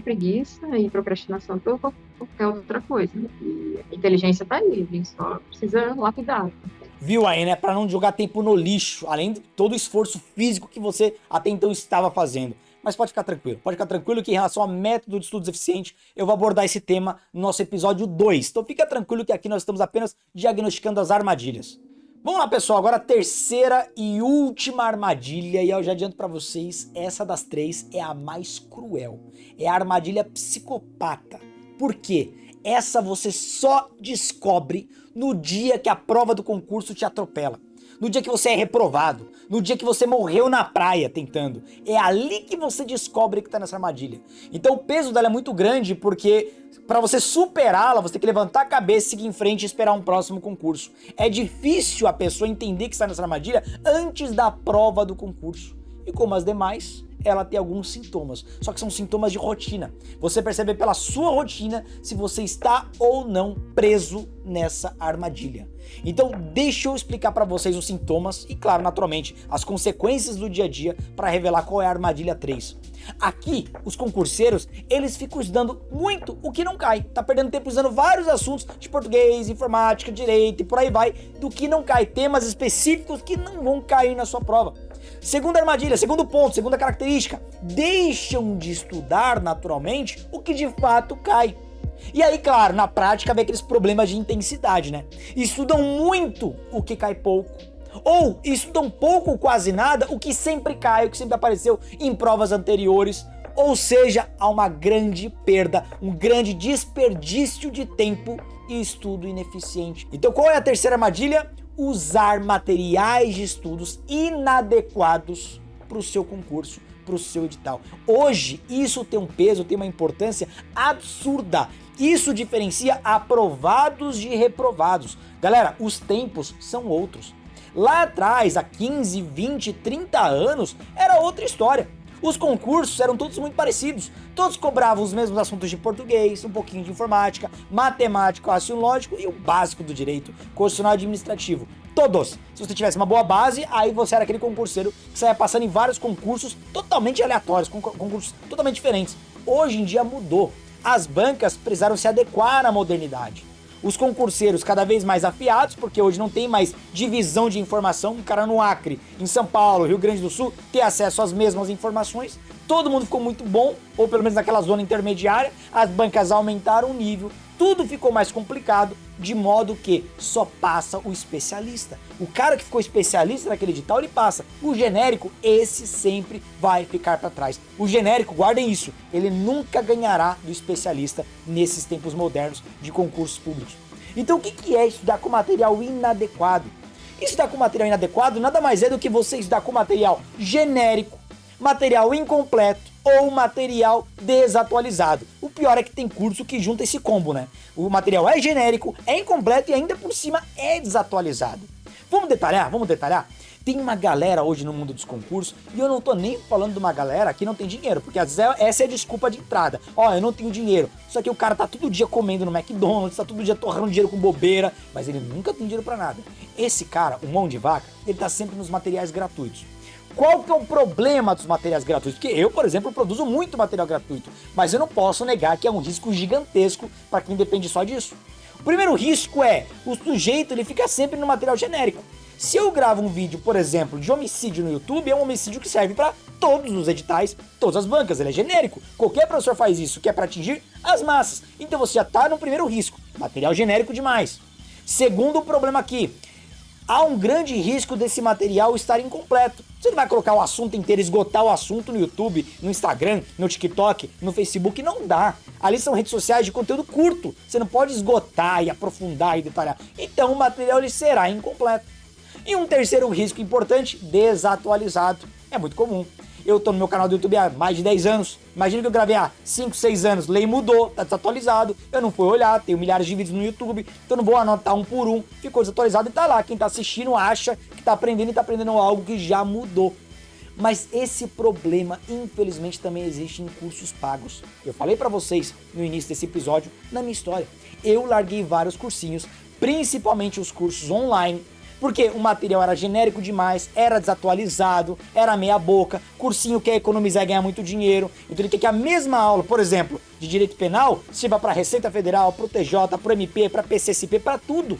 preguiça e procrastinação que qualquer outra coisa. Né? E a inteligência tá aí, a gente só precisa lapidar. Viu aí, né? Pra não jogar tempo no lixo, além de todo o esforço físico que você até então estava fazendo. Mas pode ficar tranquilo que em relação a método de estudos eficiente, eu vou abordar esse tema no nosso episódio 2. Então fica tranquilo que aqui nós estamos apenas diagnosticando as armadilhas. Vamos lá, pessoal, agora a terceira e última armadilha, e eu já adianto pra vocês, essa das três é a mais cruel. É a armadilha psicopata. Por quê? Essa você só descobre no dia que a prova do concurso te atropela. No dia que você é reprovado, no dia que você morreu na praia tentando. É ali que você descobre que tá nessa armadilha. Então o peso dela é muito grande porque para você superá-la, você tem que levantar a cabeça, seguir em frente e esperar um próximo concurso. É difícil a pessoa entender que está nessa armadilha antes da prova do concurso. E como as demais, ela tem alguns sintomas, só que são sintomas de rotina. Você percebe pela sua rotina se você está ou não preso nessa armadilha. Então deixa eu explicar para vocês os sintomas e, claro, naturalmente, as consequências do dia a dia para revelar qual é a armadilha 3. Aqui, os concurseiros, eles ficam estudando muito o que não cai. Tá perdendo tempo usando vários assuntos de português, informática, direito e por aí vai, do que não cai. Temas específicos que não vão cair na sua prova. Segunda armadilha, segundo ponto, segunda característica, deixam de estudar naturalmente o que de fato cai. E aí, claro, na prática vem aqueles problemas de intensidade, né? Estudam muito o que cai pouco. Ou estudam pouco ou quase nada o que sempre cai, o que sempre apareceu em provas anteriores. Ou seja, há uma grande perda, um grande desperdício de tempo e estudo ineficiente. Então qual é a terceira armadilha? Usar materiais de estudos inadequados para o seu concurso, para o seu edital. Hoje isso tem um peso, tem uma importância absurda. Isso diferencia aprovados de reprovados. Galera, os tempos são outros. Lá atrás, há 15, 20, 30 anos, era outra história. Os concursos eram todos muito parecidos. Todos cobravam os mesmos assuntos de português, um pouquinho de informática, matemática, raciocínio lógico e o básico do direito constitucional administrativo. Todos. Se você tivesse uma boa base, aí você era aquele concurseiro que saia passando em vários concursos totalmente aleatórios, concursos totalmente diferentes. Hoje em dia mudou. As bancas precisaram se adequar à modernidade. Os concurseiros cada vez mais afiados, porque hoje não tem mais divisão de informação, um cara no Acre, em São Paulo, Rio Grande do Sul, ter acesso às mesmas informações, todo mundo ficou muito bom, ou pelo menos naquela zona intermediária, as bancas aumentaram o nível, tudo ficou mais complicado, de modo que só passa o especialista. O cara que ficou especialista naquele edital, ele passa. O genérico, esse sempre vai ficar para trás. O genérico, guardem isso, ele nunca ganhará do especialista nesses tempos modernos de concursos públicos. Então o que é estudar com material inadequado? Estudar com material inadequado nada mais é do que você estudar com material genérico, material incompleto ou material desatualizado. O pior é que tem curso que junta esse combo, né? O material é genérico, é incompleto e ainda por cima é desatualizado. Vamos detalhar? Vamos detalhar? Tem uma galera hoje no mundo dos concursos, e eu não tô nem falando de uma galera que não tem dinheiro, porque às vezes essa é a desculpa de entrada. Ó, eu não tenho dinheiro, só que o cara tá todo dia comendo no McDonald's, tá todo dia torrando dinheiro com bobeira, mas ele nunca tem dinheiro pra nada. Esse cara, o mão de vaca, ele tá sempre nos materiais gratuitos. Qual que é o problema dos materiais gratuitos? Porque eu, por exemplo, produzo muito material gratuito, mas eu não posso negar que é um risco gigantesco para quem depende só disso. O primeiro risco é, o sujeito ele fica sempre no material genérico. Se eu gravo um vídeo, por exemplo, de homicídio no YouTube, é um homicídio que serve para todos os editais, todas as bancas, ele é genérico. Qualquer professor faz isso, que é para atingir as massas. Então você já está no primeiro risco, material genérico demais. Segundo problema aqui, há um grande risco desse material estar incompleto. Você não vai colocar o assunto inteiro, esgotar o assunto no YouTube, no Instagram, no TikTok, no Facebook, não dá. Ali são redes sociais de conteúdo curto, você não pode esgotar e aprofundar e detalhar. Então o material ele será incompleto. E um terceiro risco importante, desatualizado. É muito comum. Eu tô no meu canal do YouTube há mais de 10 anos. Imagina que eu gravei há 5, 6 anos, lei mudou, tá desatualizado. Eu não fui olhar, tenho milhares de vídeos no YouTube, então não vou anotar um por um. Ficou desatualizado e tá lá. Quem tá assistindo acha que tá aprendendo e tá aprendendo algo que já mudou. Mas esse problema, infelizmente, também existe em cursos pagos. Eu falei pra vocês no início desse episódio, na minha história. Eu larguei vários cursinhos, principalmente os cursos online, porque o material era genérico demais, era desatualizado, era meia boca, cursinho quer economizar e ganhar muito dinheiro, então ele quer que a mesma aula, por exemplo, de direito penal, sirva para Receita Federal, para o TJ, para o MP, para PCSP, para tudo.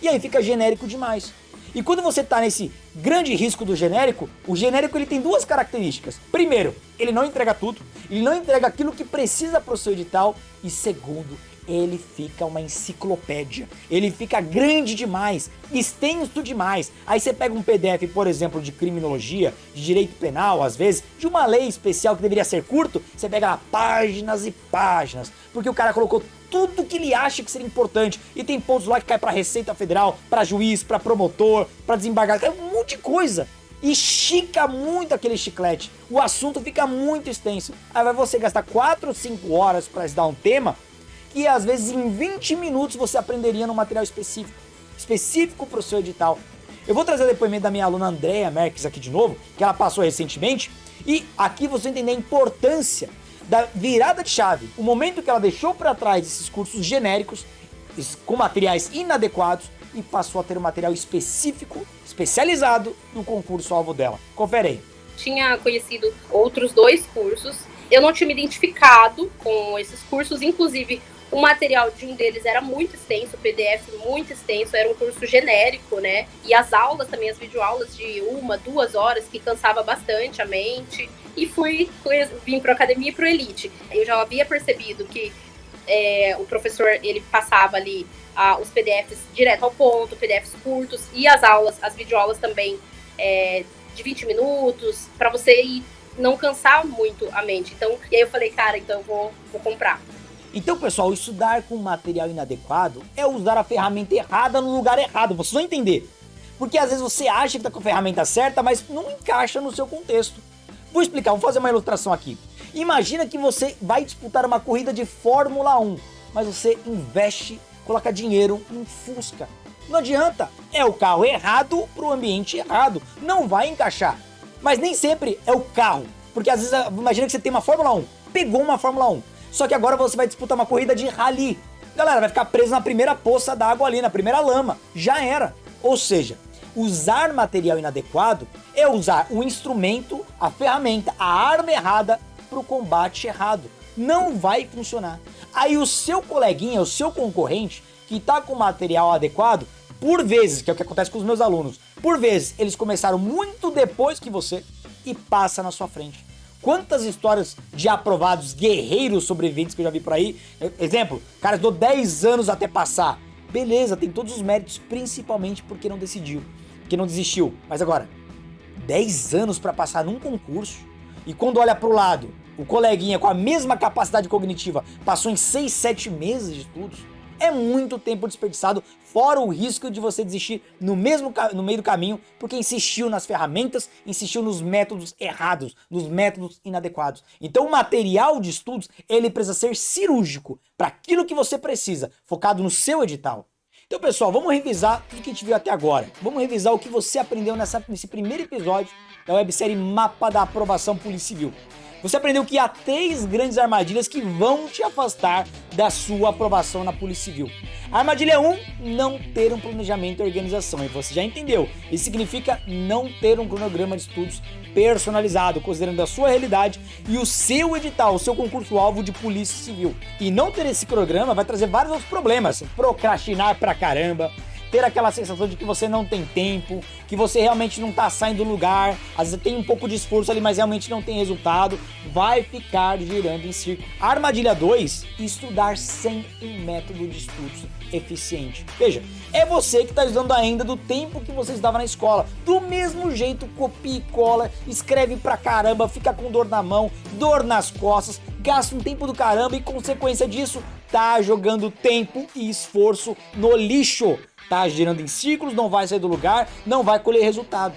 E aí fica genérico demais. E quando você está nesse grande risco do genérico, o genérico ele tem duas características. Primeiro, ele não entrega tudo, ele não entrega aquilo que precisa para o seu edital, e segundo, ele fica uma enciclopédia, ele fica grande demais, extenso demais. Aí você pega um PDF, por exemplo, de criminologia, de direito penal, às vezes, de uma lei especial que deveria ser curto, você pega lá páginas e páginas, porque o cara colocou tudo que ele acha que seria importante, e tem pontos lá que cai pra Receita Federal, pra juiz, pra promotor, pra desembargador, é um monte de coisa. E estica muito aquele chiclete, o assunto fica muito extenso. Aí vai você gastar 4 ou 5 horas para estudar um tema, que às vezes em 20 minutos você aprenderia num material específico para o seu edital. Eu vou trazer o depoimento da minha aluna Andréa Merques aqui de novo, que ela passou recentemente, e aqui você entender a importância da virada de chave, o momento que ela deixou para trás esses cursos genéricos, com materiais inadequados, e passou a ter um material específico, especializado no concurso-alvo dela. Confere aí. Tinha conhecido outros 2 cursos, eu não tinha me identificado com esses cursos, inclusive o material de um deles era muito extenso, o PDF muito extenso, era um curso genérico, né? E as aulas também, as videoaulas de 1, 2 horas, que cansava bastante a mente. E vim para a academia e para o Elite. Eu já havia percebido que o professor, ele passava ali os PDFs direto ao ponto, PDFs curtos, e as aulas, as videoaulas também de 20 minutos, para você não cansar muito a mente. Então, e aí eu falei, cara, então eu vou comprar. Então, pessoal, estudar com material inadequado é usar a ferramenta errada no lugar errado, vocês vão entender. Porque às vezes você acha que está com a ferramenta certa, mas não encaixa no seu contexto. Vou explicar, vou fazer uma ilustração aqui. Imagina que você vai disputar uma corrida de Fórmula 1, mas você investe, coloca dinheiro em Fusca. Não adianta, é o carro errado para o ambiente errado, não vai encaixar. Mas nem sempre é o carro, porque às vezes, imagina que você tem uma Fórmula 1, pegou uma Fórmula 1, só que agora você vai disputar uma corrida de rally. Galera, vai ficar preso na primeira poça d'água ali, na primeira lama. Já era. Ou seja, usar material inadequado é usar o instrumento, a ferramenta, a arma errada para o combate errado. Não vai funcionar. Aí o seu coleguinha, o seu concorrente, que está com material adequado, por vezes, que é o que acontece com os meus alunos, por vezes eles começaram muito depois que você e passa na sua frente. Quantas histórias de aprovados guerreiros sobreviventes que eu já vi por aí. Exemplo, cara, estudou 10 anos até passar. Beleza, tem todos os méritos, principalmente porque não decidiu, porque não desistiu. Mas agora, 10 anos para passar num concurso, e quando olha pro lado, o coleguinha com a mesma capacidade cognitiva passou em 6, 7 meses de estudos, é muito tempo desperdiçado, fora o risco de você desistir no meio do caminho, porque insistiu nas ferramentas, insistiu nos métodos errados, nos métodos inadequados. Então o material de estudos, ele precisa ser cirúrgico, para aquilo que você precisa, focado no seu edital. Então, pessoal, vamos revisar tudo que a gente viu até agora. Vamos revisar o que você aprendeu nesse primeiro episódio da websérie Mapa da Aprovação Polícia Civil. Você aprendeu que há 3 grandes armadilhas que vão te afastar da sua aprovação na Polícia Civil. A armadilha 1, não ter um planejamento e organização. E você já entendeu. Isso significa não ter um cronograma de estudos personalizado, considerando a sua realidade e o seu edital, o seu concurso-alvo de Polícia Civil. E não ter esse cronograma vai trazer vários outros problemas. Procrastinar pra caramba, ter aquela sensação de que você não tem tempo, que você realmente não tá saindo do lugar, às vezes tem um pouco de esforço ali, mas realmente não tem resultado, vai ficar girando em círculo. Armadilha 2, estudar sem um método de estudos eficiente. Veja, é você que está usando ainda do tempo que você estava na escola. Do mesmo jeito, copia e cola, escreve pra caramba, fica com dor na mão, dor nas costas, gasta um tempo do caramba e, consequência disso, tá jogando tempo e esforço no lixo. Tá girando em círculos, não vai sair do lugar, não vai colher resultado.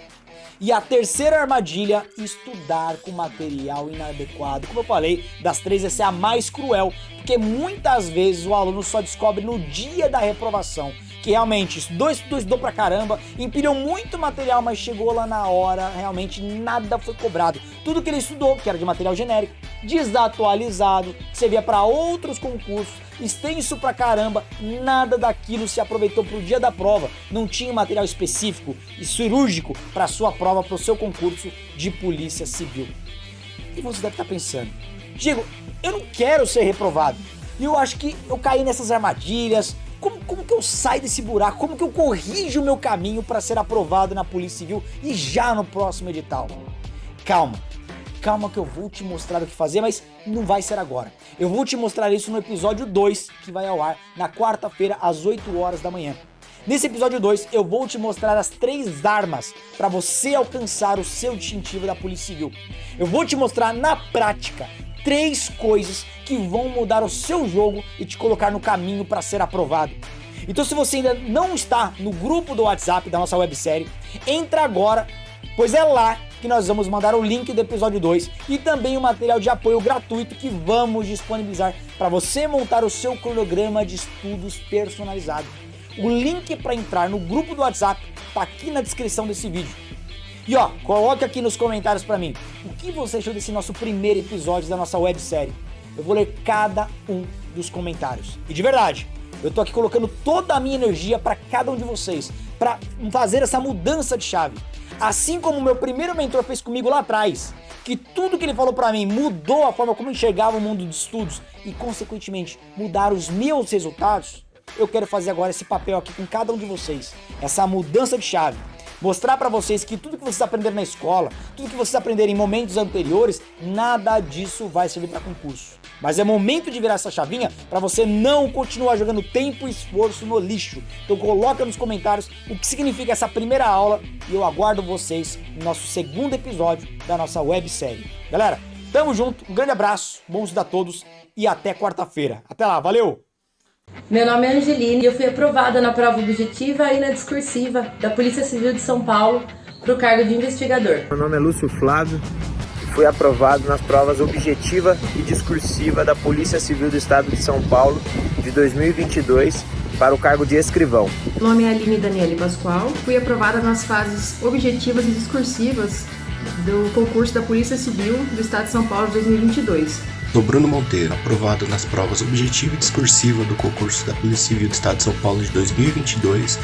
E a terceira armadilha, estudar com material inadequado. Como eu falei, das três essa é a mais cruel, porque muitas vezes o aluno só descobre no dia da reprovação que realmente estudou pra caramba, empilhou muito material, mas chegou lá na hora, realmente nada foi cobrado. Tudo que ele estudou, que era de material genérico, desatualizado, servia para outros concursos, extenso pra caramba, nada daquilo se aproveitou pro dia da prova. Não tinha material específico e cirúrgico para sua prova, para o seu concurso de polícia civil. E você deve estar pensando, Diego, eu não quero ser reprovado. E eu acho que eu caí nessas armadilhas. Como que eu saio desse buraco? Como que eu corrijo o meu caminho para ser aprovado na Polícia Civil e já no próximo edital? Calma que eu vou te mostrar o que fazer, mas não vai ser agora. Eu vou te mostrar isso no episódio 2, que vai ao ar na quarta-feira às 8 horas da manhã. Nesse episódio 2, eu vou te mostrar as 3 armas para você alcançar o seu distintivo da Polícia Civil. Eu vou te mostrar na prática 3 coisas que vão mudar o seu jogo e te colocar no caminho para ser aprovado. Então, se você ainda não está no grupo do WhatsApp da nossa websérie, entra agora, pois é lá que nós vamos mandar o link do episódio 2 e também o material de apoio gratuito que vamos disponibilizar para você montar o seu cronograma de estudos personalizado. O link para entrar no grupo do WhatsApp está aqui na descrição desse vídeo. E ó, coloque aqui nos comentários pra mim o que você achou desse nosso primeiro episódio da nossa websérie. Eu vou ler cada um dos comentários. E de verdade, eu tô aqui colocando toda a minha energia pra cada um de vocês, pra fazer essa mudança de chave. Assim como o meu primeiro mentor fez comigo lá atrás, que tudo que ele falou pra mim mudou a forma como eu enxergava o mundo de estudos e, consequentemente, mudar os meus resultados, eu quero fazer agora esse papel aqui com cada um de vocês. Essa mudança de chave. Mostrar pra vocês que tudo que vocês aprenderam na escola, tudo que vocês aprenderam em momentos anteriores, nada disso vai servir para concurso. Mas é momento de virar essa chavinha para você não continuar jogando tempo e esforço no lixo. Então coloca nos comentários o que significa essa primeira aula e eu aguardo vocês no nosso segundo episódio da nossa websérie. Galera, tamo junto, um grande abraço, bom estudo a todos e até quarta-feira. Até lá, valeu! Meu nome é Angeline e eu fui aprovada na prova objetiva e na discursiva da Polícia Civil de São Paulo para o cargo de investigador. Meu nome é Lúcio Flávio e fui aprovado nas provas objetiva e discursiva da Polícia Civil do Estado de São Paulo de 2022 para o cargo de escrivão. Meu nome é Aline Daniele Pascoal, fui aprovada nas fases objetivas e discursivas do concurso da Polícia Civil do Estado de São Paulo de 2022. Sou Bruno Monteiro, aprovado nas provas objetiva e discursiva do concurso da Polícia Civil do Estado de São Paulo de 2022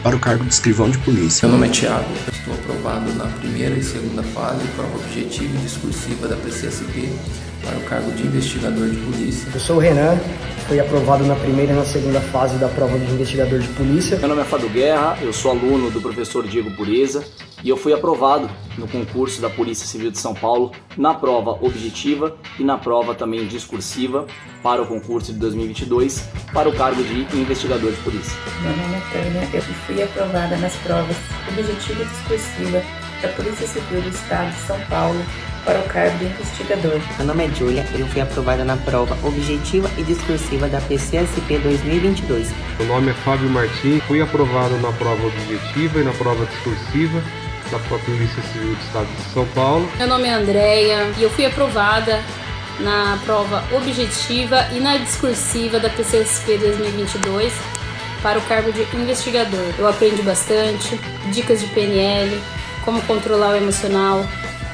para o cargo de escrivão de polícia. Meu nome é Thiago, estou aprovado na primeira e segunda fase, prova objetiva e discursiva da PCSP para o cargo de investigador de polícia. Eu sou o Renan, fui aprovado na primeira e na segunda fase da prova de investigador de polícia. Meu nome é Fábio Guerra, eu sou aluno do professor Diego Pureza e eu fui aprovado no concurso da Polícia Civil de São Paulo na prova objetiva e na prova também discursiva para o concurso de 2022 para o cargo de investigador de polícia. Meu nome é Tânia, eu fui aprovada nas provas objetiva e discursiva da Polícia Civil do Estado de São Paulo para o cargo de investigador. Meu nome é Júlia, eu fui aprovada na prova objetiva e discursiva da PCSP 2022. Meu nome é Fábio Martins, fui aprovado na prova objetiva e na prova discursiva da Polícia Civil do Estado de São Paulo. Meu nome é Andréia e eu fui aprovada na prova objetiva e na discursiva da PCSP 2022 para o cargo de investigador. Eu aprendi bastante, dicas de PNL, como controlar o emocional,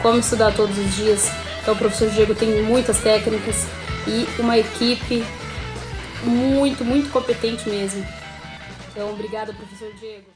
como estudar todos os dias. Então o professor Diego tem muitas técnicas e uma equipe muito competente mesmo. Então obrigada, professor Diego.